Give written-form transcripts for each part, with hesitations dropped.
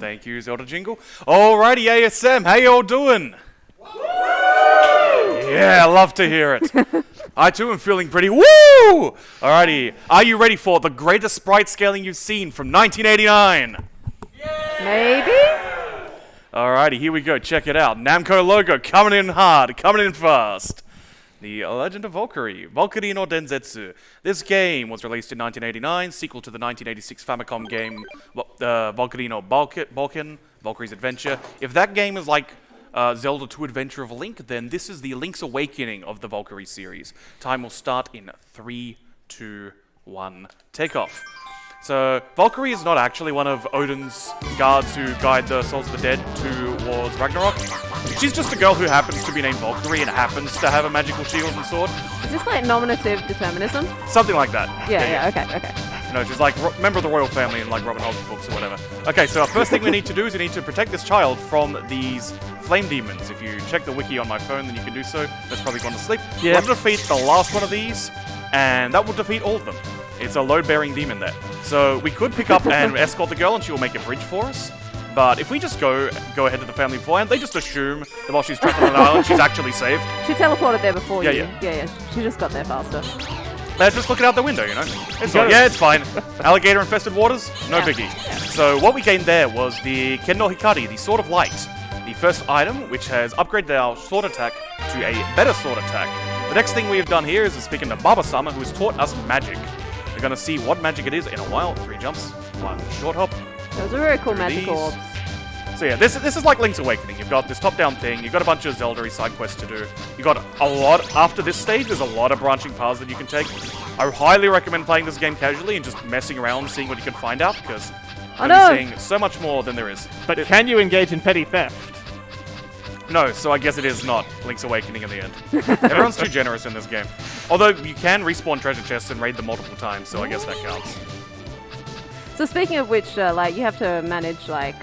Thank you, Zelda Jingle. Alrighty, ASM, how y'all doing? Yeah, I love to hear it. I too am feeling pretty woo! Alrighty, are you ready for the greatest sprite scaling you've seen from 1989? Maybe? Alrighty, here we go, check it out. Namco logo coming in hard, coming in fast. The Legend of Valkyrie, Valkyrie no Densetsu. This game was released in 1989, sequel to the 1986 Famicom game, Valkyrie no Balkan, Valkyrie's Adventure. If that game is like Zelda 2 Adventure of Link, then this is the Link's Awakening of the Valkyrie series. Time will start in 3, 2, 1, take off. So, Valkyrie is not actually one of Odin's guards who guide the souls of the dead towards Ragnarok. She's just a girl who happens to be named Valkyrie and happens to have a magical shield and sword. Is this like nominative determinism? Something like that. Yeah, okay. You know, she's like member of the royal family in like Robin Hood's books or whatever. Okay, so our first thing we need to do is we need to protect this child from these flame demons. If you check the wiki on my phone, then you can do so. That's probably gone to sleep. Yeah. We'll defeat the last one of these, and that will defeat all of them. It's a load-bearing demon there. So we could pick up and escort the girl, and she will make a bridge for us. But if we just go ahead to the family beforehand, they just assume that while she's trapped on an island, she's actually saved. She teleported there before you. Yeah. She just got there faster. Just looking out the window, you know? It's fine. Alligator-infested waters? No biggie. Yeah. So what we gained there was the Ken no Hikari, the Sword of Light. The first item, which has upgraded our sword attack to a better sword attack. The next thing we have done here is speaking to Baba-sama, who has taught us magic. We're going to see what magic it is in a while. 3 jumps, 1 short hop. Those are very cool magic orbs. So yeah, this is like Link's Awakening. You've got this top-down thing, you've got a bunch of Zelda-y side quests to do. You've got a lot, after this stage, there's a lot of branching paths that you can take. I highly recommend playing this game casually and just messing around, seeing what you can find out, because you're seeing so much more than there is. But can you engage in petty theft? No, so I guess it is not Link's Awakening in the end. Everyone's too generous in this game. Although you can respawn treasure chests and raid them multiple times, so I guess that counts. So speaking of which, like you have to manage like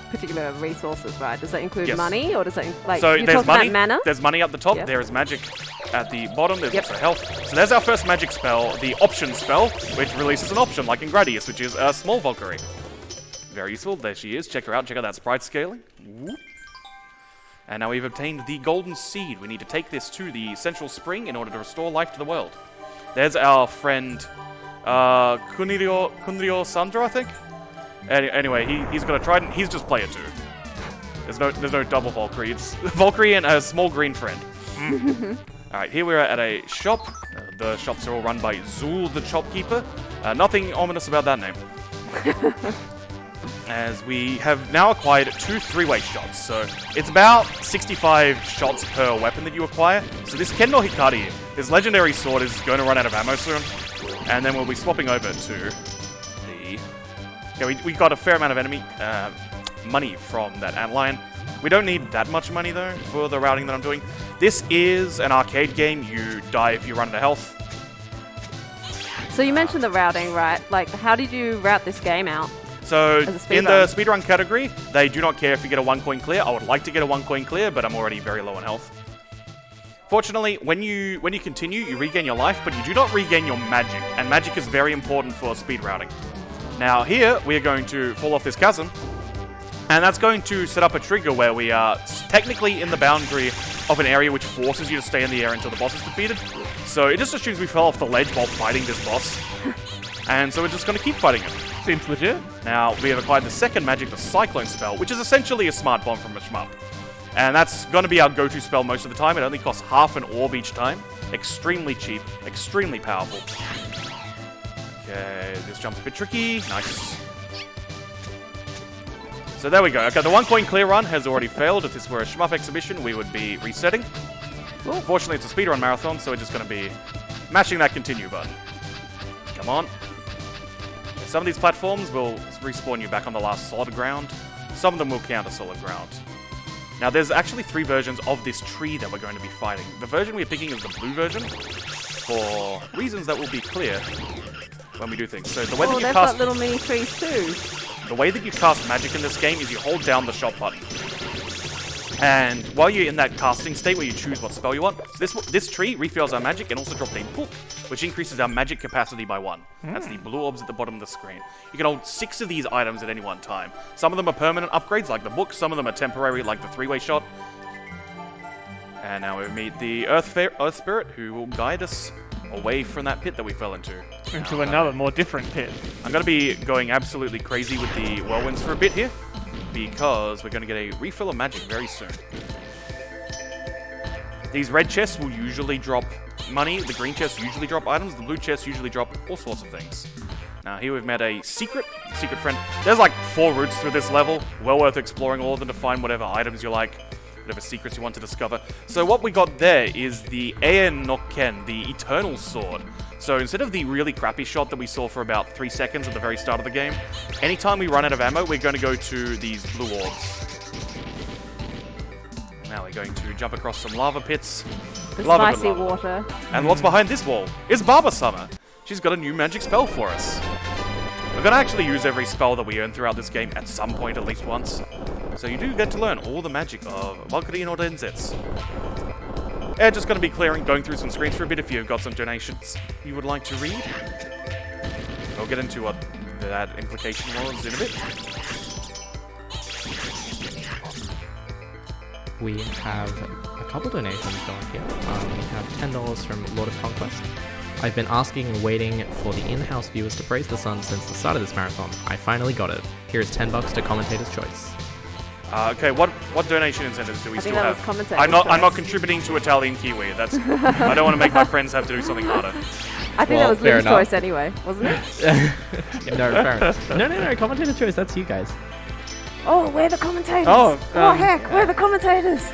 particular resources, right? Does that include money, or does that so you there's talk money. about mana? There's money at the top. Yep. There is magic at the bottom. There's also health. So there's our first magic spell, the option spell, which releases an option like in Gradius, which is a small Valkyrie. Very useful. There she is. Check her out. Check out that sprite scaling. Whoop. And now we've obtained the golden seed. We need to take this to the central spring in order to restore life to the world. There's our friend Kunrio Sandra, I think. Anyway, he's got a trident. He's just player 2. There's no double Valkyrie. It's Valkyrie and a small green friend. All right, here we're at a shop. The shops are all run by Zul, the shopkeeper. Nothing ominous about that name. As we have now acquired 2 3-way shots, so it's about 65 shots per weapon that you acquire. So this Ken no Hikari, this legendary sword, is going to run out of ammo soon, and then we'll be swapping over to the... Yeah, we got a fair amount of enemy money from that antlion. We don't need that much money, though, for the routing that I'm doing. This is an arcade game. You die if you run out of health. So you mentioned the routing, right? Like, how did you route this game out? So, in the speedrun category, they do not care if you get a 1 coin clear. I would like to get a 1 coin clear, but I'm already very low on health. Fortunately, when you continue, you regain your life, but you do not regain your magic, and magic is very important for speed routing. Now here, we are going to fall off this chasm, and that's going to set up a trigger where we are technically in the boundary of an area which forces you to stay in the air until the boss is defeated. So it just assumes we fell off the ledge while fighting this boss, and so we're just going to keep fighting it. Seems legit. Now, we have acquired the second magic, the Cyclone spell, which is essentially a smart bomb from a shmup. And that's going to be our go-to spell most of the time. It only costs half an orb each time. Extremely cheap, extremely powerful. Okay, this jump's a bit tricky. Nice. So there we go. Okay, the 1 coin clear run has already failed. If this were a shmup exhibition, we would be resetting. Fortunately, it's a speedrun marathon, so we're just going to be mashing that continue button. Come on. Some of these platforms will respawn you back on the last solid ground. Some of them will count as solid ground. Now, there's actually 3 versions of this tree that we're going to be fighting. The version we're picking is the blue version, for reasons that will be clear when we do things. So the way that you they've cast got little mini trees too. the way that you cast magic in this game is you hold down the shot button. And while you're in that casting state where you choose what spell you want, this tree refills our magic and also drops a book, which increases our magic capacity by 1. That's the blue orbs at the bottom of the screen. You can hold 6 of these items at any one time. Some of them are permanent upgrades, like the book. Some of them are temporary, like the 3-way shot. And now we meet the Earth Spirit, who will guide us away from that pit that we fell into. Into another, more different pit. I'm going to be going absolutely crazy with the whirlwinds for a bit here, because we're going to get a refill of magic very soon. These red chests will usually drop money, the green chests usually drop items, the blue chests usually drop all sorts of things. Now here we've met a secret friend. There's like 4 routes through this level, well worth exploring all of them to find whatever items you like, whatever secrets you want to discover. So what we got there is the Aen no Ken, the Eternal Sword. So instead of the really crappy shot that we saw for about 3 seconds at the very start of the game, anytime we run out of ammo, we're going to go to these blue orbs. Now we're going to jump across some lava pits. The Lava, spicy lava. water. And what's behind this wall is Barber Summer. She's got a new magic spell for us. We're going to actually use every spell that we earn throughout this game at some point, at least once. So you do get to learn all the magic of Valkyrie no Densetsu. Yeah, just going to be going through some screens for a bit if you've got some donations you would like to read. We'll get into what that implication was in a bit. We have a couple donations going here. We have $10 from Lord of Conquest. I've been asking and waiting for the in-house viewers to praise the sun since the start of this marathon. I finally got it. Here is $10 to Commentator's Choice. Okay, what donation incentives do we still that have? was Commentator's I'm not Choice. contributing to Italian Kiwi. That's I don't want to make my friends have to do something harder. I think Well, that was fair Liv's enough. choice anyway, wasn't it? No, fair enough. No, Commentator's Choice, that's you guys. Oh, we're the commentators. Oh, Heck, we're the commentators.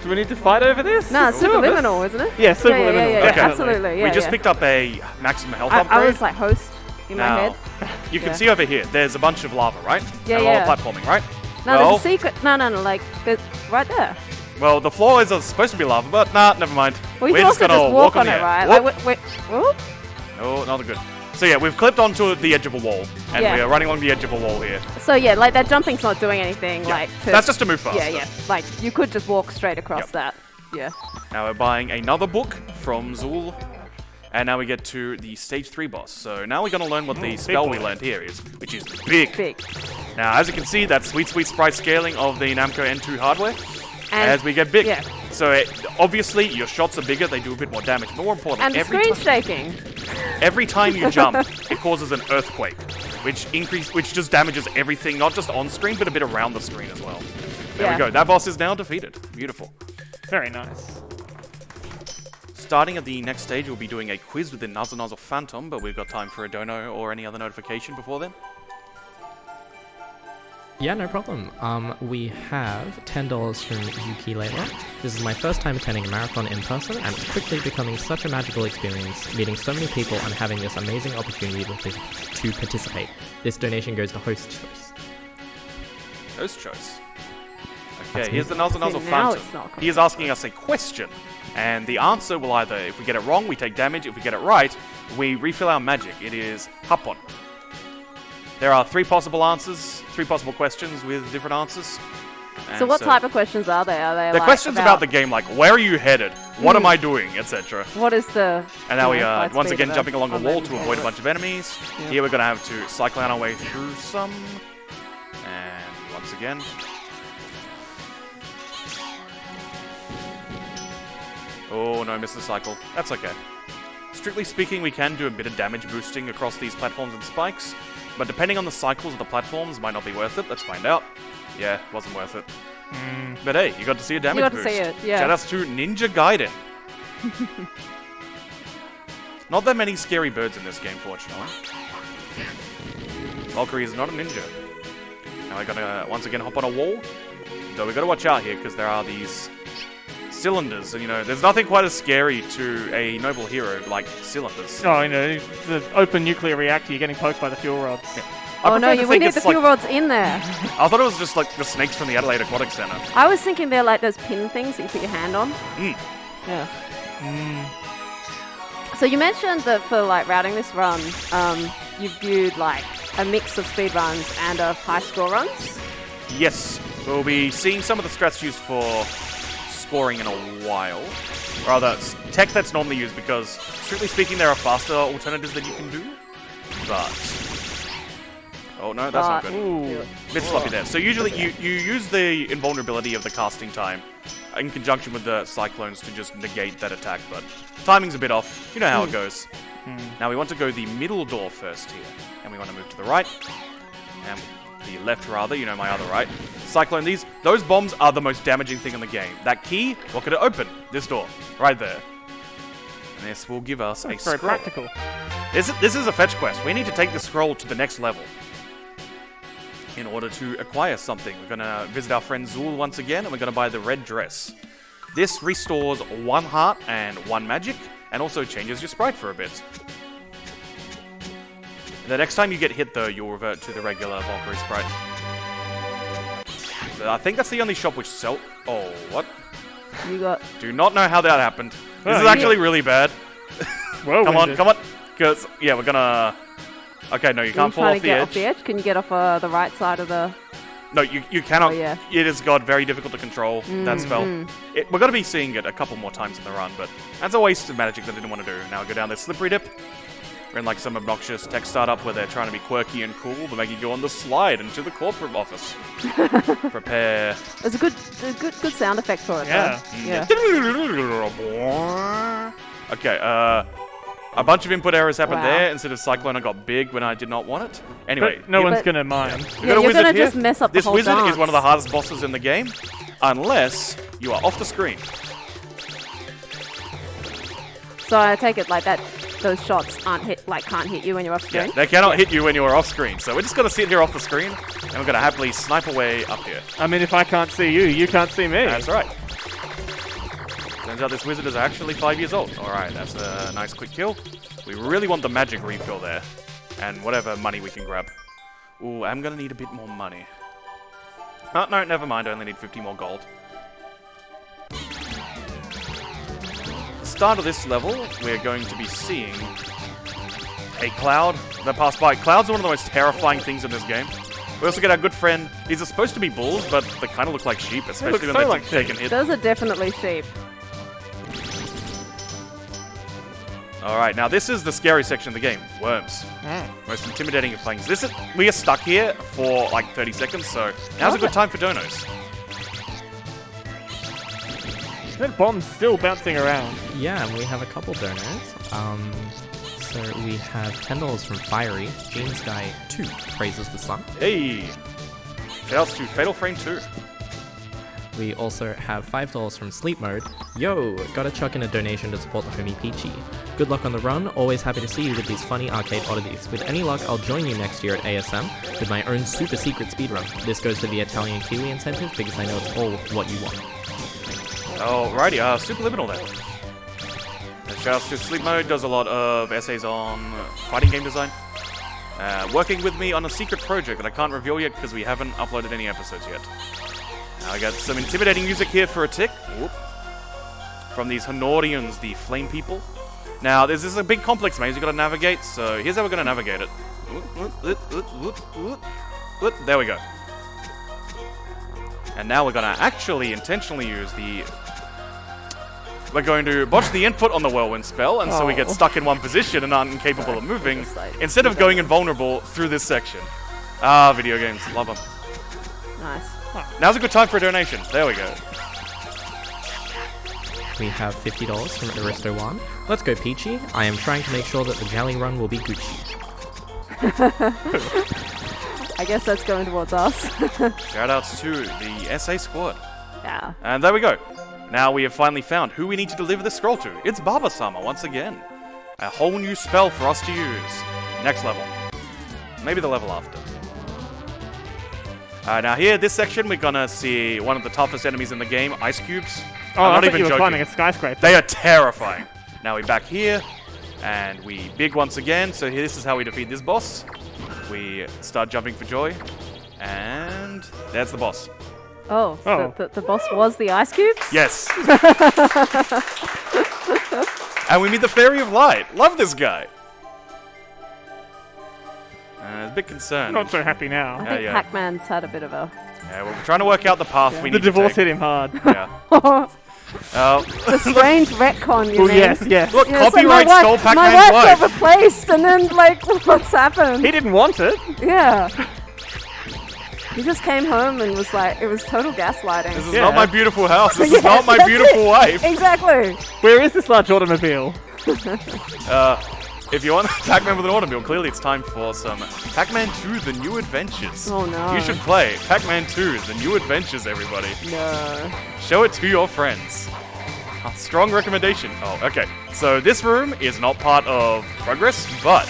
Do we need to fight over this? No, it's Two of us? superliminal, isn't it? Yeah, superliminal. Yeah, Okay. absolutely. Yeah, We just yeah. picked up a maximum health I upgrade. was like host in my Now, head. you can Yeah. see over here, there's a bunch of lava, right? Yeah, and yeah. a lot of platforming, right? No, well, there's a secret. No, like, there's right there. well, the floor is supposed to be lava, but nah, never mind. Well, you We're can just also gonna just walk on the it, edge. right? Whoop. Like, wait, whoop. No, not good. So yeah, we've clipped onto the edge of a wall, and Yeah. we are running along the edge of a wall here. So yeah, like that jumping's not doing anything. Yeah. Like That's just to move faster. Yeah. Like you could just walk straight across Yep. that. Yeah. Now we're buying another book from Zul, and now we get to the stage 3 boss. So now we're going to learn what the spell we boy. learned here is, which is big. Big. Now, as you can see, that's sweet sprite scaling of the Namco N2 hardware. And As we get big. yeah. So obviously, your shots are bigger, they do a bit more damage. More importantly, And the screen's shaking. every time you jump, it causes an earthquake, which just damages everything, not just on screen, but a bit around the screen as well. There Yeah. we go. That boss is now defeated. Beautiful. Very nice. Starting at the next stage, we'll be doing a quiz with the Nazo Phantom, but we've got time for a dono or any other notification before then. Yeah, no problem. We have $10 from Yuki Layla. This is my first time attending a marathon in person, and it's quickly becoming such a magical experience, meeting so many people and having this amazing opportunity to participate. This donation goes to Host Choice. Host choice. That's Okay, me. here's the Nazo See, now Phantom. it's not He is asking us a question, and the answer will either, if we get it wrong, we take damage. If we get it right, we refill our magic. It is Hapon. There are 3 possible answers, 3 possible questions with different answers. So what type of questions are they? Are they The like questions about the game, like where are you headed, what am I doing, etc. What is the? And now we you know, are light once speed again of jumping along a of wall them? to avoid a bunch of enemies. Yeah. Here we're going to have to cycle our way through some. And once again. Oh no, missed the cycle. That's okay. Strictly speaking, we can do a bit of damage boosting across these platforms and spikes, but depending on the cycles of the platforms, might not be worth it. Let's find out. Yeah, wasn't worth it. But hey, you got to see a damage got to boost. see it, yeah. Shoutouts to Ninja Gaiden. Not that many scary birds in this game, fortunately. Valkyrie is not a ninja. Now we're gonna once again hop on a wall. Though we gotta watch out here because there are these cylinders, and you know, there's nothing quite as scary to a noble hero like cylinders. Oh, you know, the open nuclear reactor, you're getting poked by the fuel rods. Oh no, prefer to you would think need the it's like- fuel rods in there. I thought it was just like the snakes from the Adelaide Aquatic Centre. I was thinking they're like those pin things that you put your hand on. Yeah. So you mentioned that for like routing this run, you viewed like a mix of speed runs and of high score runs. Yes, we'll be seeing some of the strats used for scoring in a while. Rather, tech that's normally used because, strictly speaking, there are faster alternatives that you can do. But... oh, no, that's not good. Ooh. A bit sloppy there. So usually you use the invulnerability of the casting time in conjunction with the cyclones to just negate that attack, but timing's a bit off. You know how it goes. Now we want to go the middle door first here, and we want to move to the right, and the left rather, you know, my other right. Cyclone those bombs are the most damaging thing in the game. That key, what could it open? This door, right there. And this will give us a That's very scroll. practical. This is a fetch quest. We need to take the scroll to the next level in order to acquire something. We're going to visit our friend Zool once again, and we're going to buy the red dress. This restores 1 heart and 1 magic, and also changes your sprite for a bit. The next time you get hit, though, you'll revert to the regular Valkyrie sprite. So I think that's the only shop which sell... oh, what? You got... Do not know how that happened. This Oh, is actually really bad. Whoa, Come on. Because, yeah, we're gonna... okay, no, you can't fall off the edge. Off the edge? Can you get off the right side of the... No, you cannot. Oh, yeah. It has got very difficult to control, that spell. We're going to be seeing it a couple more times in the run, but that's a waste of magic that I didn't want to do. Now we go down this slippery dip. We're in like some obnoxious tech startup where they're trying to be quirky and cool. They're making you go on the slide into the corporate office. Prepare. There's a good sound effect for it, Yeah. though. Yeah. Okay, a bunch of input errors happened Wow. there. Instead of Cyclone, I got big when I did not want it. Anyway, But no one's but- gonna mind. we've got a you're wizard gonna here. just mess up the This whole wizard is dance. one of the hardest bosses in the game, unless you are off the screen. So I take it like that. Those shots can't hit you when you're off Yeah, screen. they cannot hit you when you are off screen. So we're just gonna sit here off the screen, and we're gonna happily snipe away up here. I mean, if I can't see you, you can't see me. That's right. Turns out this wizard is actually 5 years old. Alright, that's a nice quick kill. We really want the magic refill there. And whatever money we can grab. Ooh, I'm gonna need a bit more money. Oh, no, never mind. I only need 50 more gold. The start of this level, we're going to be seeing a cloud that passed by. Clouds are one of the most terrifying things in this game. We also get our good friend. These are supposed to be bulls, but they kind of look like sheep, especially when so they're like taking hits. Those are definitely sheep. Alright, now this is the scary section of the game. Worms. Most intimidating of things. We are stuck here for like 30 seconds, so now's a good time for donos. That bomb's still bouncing around. Yeah, and we have a couple donors. So we have $10 from Fiery. James Guy 2 praises the sun. Hey! Shoutouts to Fatal Frame 2. We also have $5 from Sleep Mode. Yo, gotta chuck in a donation to support the homie Peachy. Good luck on the run, always happy to see you with these funny arcade oddities. With any luck, I'll join you next year at ASM with my own super secret speedrun. This goes to the Italian Kiwi incentive because I know it's all what you want. Alrighty, Superliminal then. And shoutouts to Sleep Mode, does a lot of essays on fighting game design. Working with me on a secret project that I can't reveal yet because we haven't uploaded any episodes yet. Now I got some intimidating music here for a tick. Whoop. From these Honorians, the flame people. Now, this is a big complex maze you've got to navigate, so here's how we're going to navigate it. There we go. And now we're going to actually intentionally use the... We're going to botch the input on the whirlwind spell, and so we get stuck in one position and aren't incapable of moving, instead of going invulnerable through this section. Ah, video games. Love them. Nice. Now's a good time for a donation. There we go. We have $50 from Aristo1. Let's go, Peachy. I am trying to make sure that the Jolly Run will be Gucci. I guess that's going towards us. Shoutouts to the SA squad. Yeah. And there we go. Now we have finally found who we need to deliver the scroll to. It's Baba-sama once again. A whole new spell for us to use. Next level. Maybe the level after. Now here, this section, we're gonna see one of the toughest enemies in the game, ice cubes. Oh, I'm I not thought even you were joking. climbing a skyscraper. They are terrifying. Now we're back here, and we big once again. So here, this is how we defeat this boss. We start jumping for joy, and there's the boss. Oh, Oh. The boss was the ice cubes? Yes. And we meet the Fairy of Light. Love this guy. A bit concerned. Not so happy I now. think yeah. Pac-Man's had a bit of a Yeah, we're trying to work out the path we The need to divorce take. hit him hard. Yeah. The strange retcon, you Oh, mean? yes. Look, Yeah, so copyright my stole wife Pac-Man's got wife. replaced, and then, like, what's happened? He didn't want it. Yeah. He just came home and was like, it was total gaslighting. This is not my beautiful house. This is not my that's beautiful it. wife. Exactly. Where is this large automobile? If you want Pac-Man with an automobile, clearly it's time for some Pac-Man 2: The New Adventures. Oh, no. You should play Pac-Man 2: The New Adventures, everybody. No. Show it to your friends. A strong recommendation. Oh, okay. So this room is not part of progress, but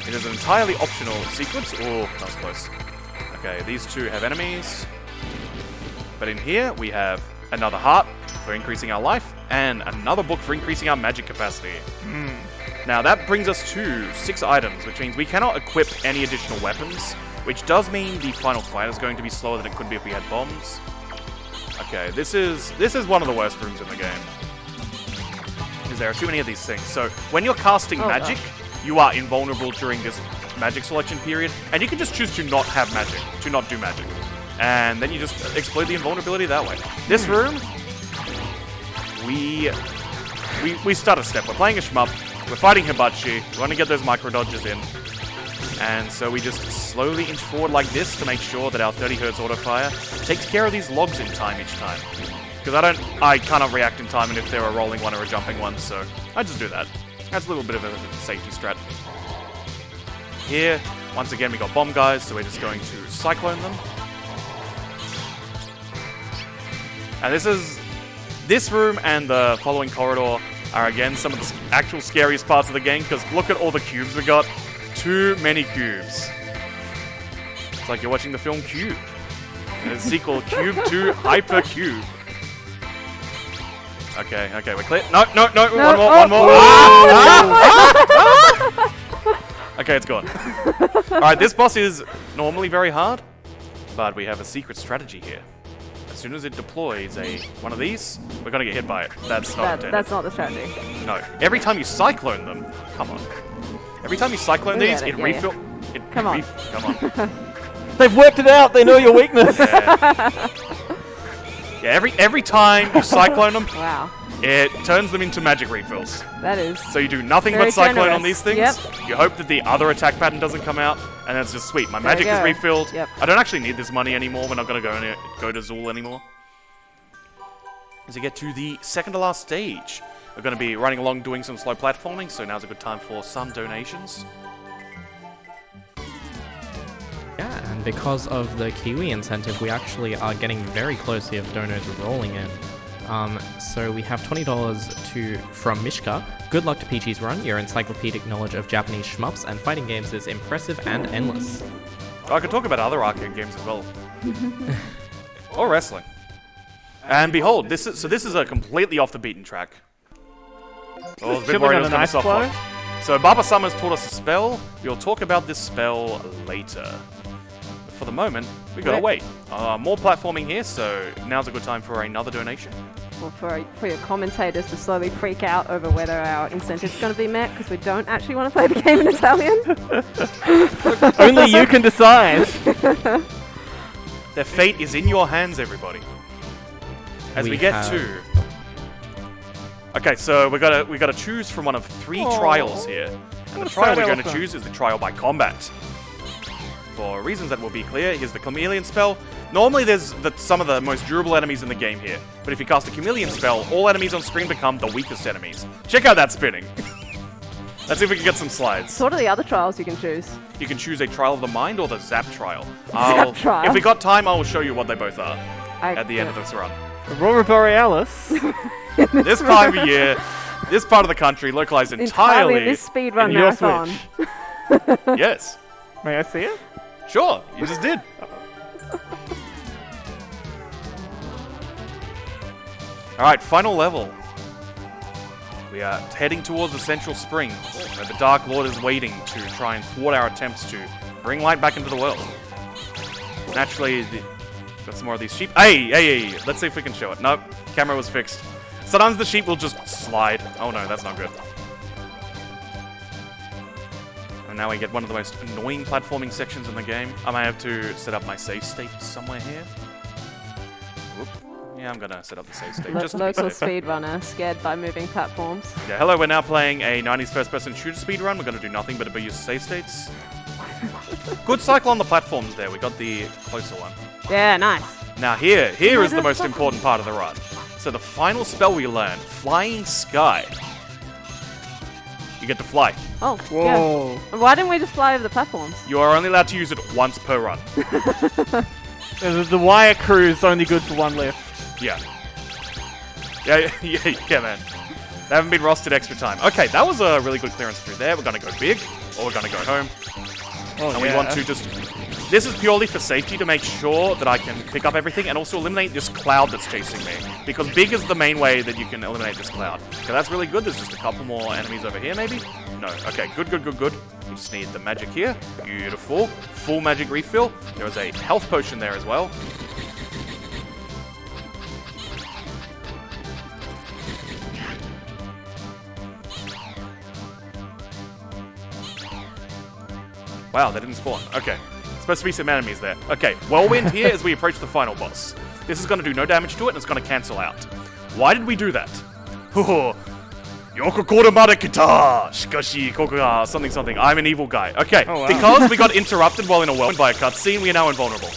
it is an entirely optional sequence. Oh, that was close. Okay, these two have enemies. But in here, we have another heart for increasing our life, and another book for increasing our magic capacity. Now that brings us to 6 items, which means we cannot equip any additional weapons, which does mean the final fight is going to be slower than it could be if we had bombs. Okay, this is one of the worst rooms in the game, because there are too many of these things. So when you're casting magic, you are invulnerable during this magic selection period, and you can just choose to not have magic, to not do magic, and then you just exploit the invulnerability that way. This room, we start a step. We're playing a shmup. We're fighting Hibachi. We want to get those micro dodges in. And so we just slowly inch forward like this to make sure that our 30 Hz auto fire takes care of these logs in time each time. Because I cannot react in time, and if they're a rolling one or a jumping one, so I just do that. That's a little bit of a safety strat. Here, once again, we got bomb guys, so we're just going to cyclone them. And this room and the following corridor are again some of the actual scariest parts of the game, because look at all the cubes we got. Too many cubes. It's like you're watching the film Cube. And the sequel, Cube 2 Hypercube. Okay, we're clear. No, one more. Okay, it's gone. Alright, this boss is normally very hard, but we have a secret strategy here. As soon as it deploys one of these, we're gonna get hit by it. That's not intended. That's not the strategy. No. Every time you cyclone them, come on. Every time you cyclone these, it refill. Come on. Come on. They've worked it out. They know your weakness. Yeah. Every time you cyclone them, Wow. it turns them into magic refills. That is. So you do nothing Very but cyclone generous. on these things. Yep. You hope that the other attack pattern doesn't come out, and then it's just sweet. My There magic you is go. refilled. Yep. I don't actually need this money anymore. We're not gonna go to Zool anymore. As we get to the second to last stage, we're going to be running along doing some slow platforming, so now's a good time for some donations. Yeah, and because of the Kiwi incentive, we actually are getting very close here. Donors rolling in. So we have $20 from Mishka. Good luck to Peachy's run. Your encyclopedic knowledge of Japanese shmups and fighting games is impressive and endless. I could talk about other arcade games as well. Or wrestling. And behold, this is a completely off the beaten track. Oh, I was a bit Should we worried it have was a going to nice soft flow? lock. So Baba Summer's taught us a spell. We'll talk about this spell later. But for the moment, we gotta wait. More platforming here, so now's a good time for another donation. Or for your commentators to slowly freak out over whether our incentive's going to be met, because we don't actually want to play the game in Italian. Only you can decide. Their fate is in your hands, everybody. As we get to... Okay, so we gotta choose from one of 3 trials here. And the trial we're going to choose is the trial by combat. For reasons that will be clear, here's the Chameleon spell. Normally there's some of the most durable enemies in the game here, but if you cast the Chameleon spell, all enemies on screen become the weakest enemies. Check out that spinning. Let's see if we can get some slides. So what are the other trials you can choose? You can choose a Trial of the Mind or the Zap Trial. Zap Trial. If we got time, I will show you what they both are at the end of this run. Aurora Borealis. This time of year, this part of the country localized entirely this speedrun in your marathon. Switch. Yes. May I see it? Sure, you just did. Alright, final level. We are heading towards the Central Spring, where the Dark Lord is waiting to try and thwart our attempts to bring light back into the world. Naturally, got some more of these sheep. Hey, let's see if we can show it. Nope, camera was fixed. Sometimes the sheep will just slide. Oh no, that's not good. And now we get one of the most annoying platforming sections in the game. I might have to set up my save state somewhere here. Whoop. Yeah, I'm gonna set up the save state just to be Local safe. speedrunner scared by moving platforms. Yeah, hello, we're now playing a 90s first-person shooter speedrun. We're gonna do nothing but abuse save states. Good cycle on the platforms there. We got the closer one. Yeah, nice. Now here is the most important part of the run. So the final spell we learn, Flying Sky. You get to fly. Oh, Whoa. yeah. Why didn't we just fly over the platforms? You are only allowed to use it once per run. The wire crew is only good for one lift. Yeah. Yeah, man. They haven't been rostered extra time. Okay, that was a really good clearance through there. We're gonna go big, or we're gonna go home. Oh, And we want to just... This is purely for safety to make sure that I can pick up everything and also eliminate this cloud that's chasing me. Because big is the main way that you can eliminate this cloud. Okay, that's really good. There's just a couple more enemies over here, maybe? No. Okay, good. We just need the magic here. Beautiful. Full magic refill. There is a health potion there as well. Wow, they didn't spawn. Okay. Supposed to be some enemies there. Okay, whirlwind here as we approach the final boss. This is going to do no damage to it and it's going to cancel out. Why did we do that? Yoko koremare kita! Shikashi koku ga something. I'm an evil guy. Okay, Oh, wow. because we got interrupted while in a whirlwind by a cutscene, we are now invulnerable.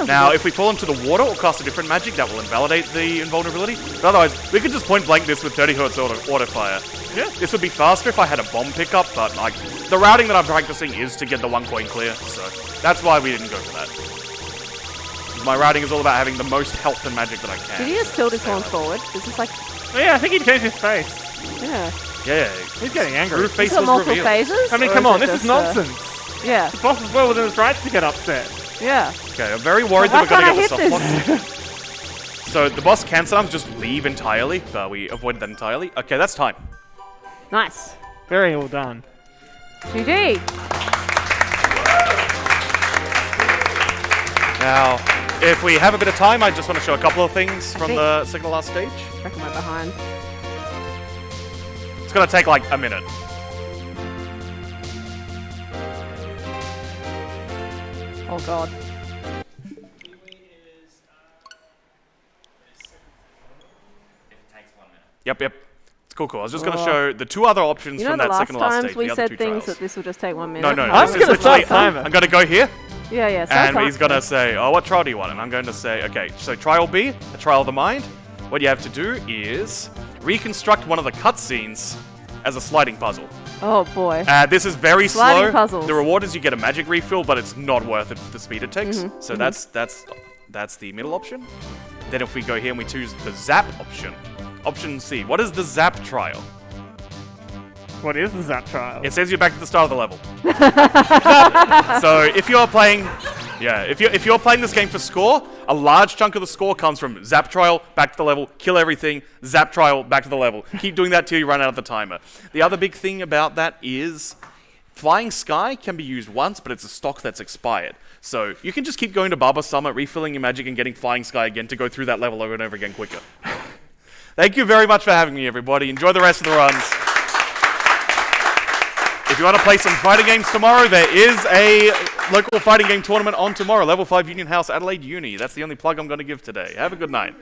Now, if we fall into the water or cast a different magic, that will invalidate the invulnerability. But otherwise, we could just point blank this with 30 Hz auto fire. Yeah, this would be faster if I had a bomb pickup, but like the routing that I'm practicing is to get the 1 coin clear, so that's why we didn't go for that. My routing is all about having the most health and magic that I can. Did he just tilt his horns forward? This is like, Oh, yeah, I think he changed his face. yeah. Yeah, He's getting angry. True face He's got was multiple revealed. phases? I mean, or come is on, it this is just, nonsense. Yeah, The boss is well within his rights to get upset. yeah. Okay, I'm very worried Why that we're going to can't get the I soft hit lock. So the boss can sometimes just leave entirely, but we avoided that entirely. Okay, that's time. Nice. Very well done. GG. Now, if we have a bit of time, I just want to show a couple of things from think- the second to last stage. Checking my behind. It's going to take like a minute. Oh god. Yep. It's cool. I was just going to show the two other options You know from the that last second to last times stage. we the other said two things trials. that this will just take 1 minute? No. I'm this just gonna is literally- start timer. I'm going to go here, Yeah, yeah. and he's going to say, oh, what trial do you want? And I'm going to say, okay, so trial B, a trial of the mind. What you have to do is reconstruct one of the cutscenes as a sliding puzzle. Oh boy. This is very Sliding slow. puzzles. The reward is you get a magic refill, but it's not worth it for the speed it takes. So that's the middle option. Then if we go here and we choose the zap option, option C. What is the zap trial? What is the Zap trial? It says you're back to the start of the level. So if you're playing, if you're playing this game for score, a large chunk of the score comes from zap trial, back to the level, kill everything, zap trial, back to the level. Keep doing that till you run out of the timer. The other big thing about that is Flying Sky can be used once, but it's a stock that's expired. So you can just keep going to Baba Summit, refilling your magic, and getting Flying Sky again to go through that level over and over again quicker. Thank you very much for having me, everybody. Enjoy the rest of the runs. If you want to play some fighting games tomorrow, there is a local fighting game tournament on tomorrow. Level 5 Union House, Adelaide Uni. That's the only plug I'm going to give today. Have a good night.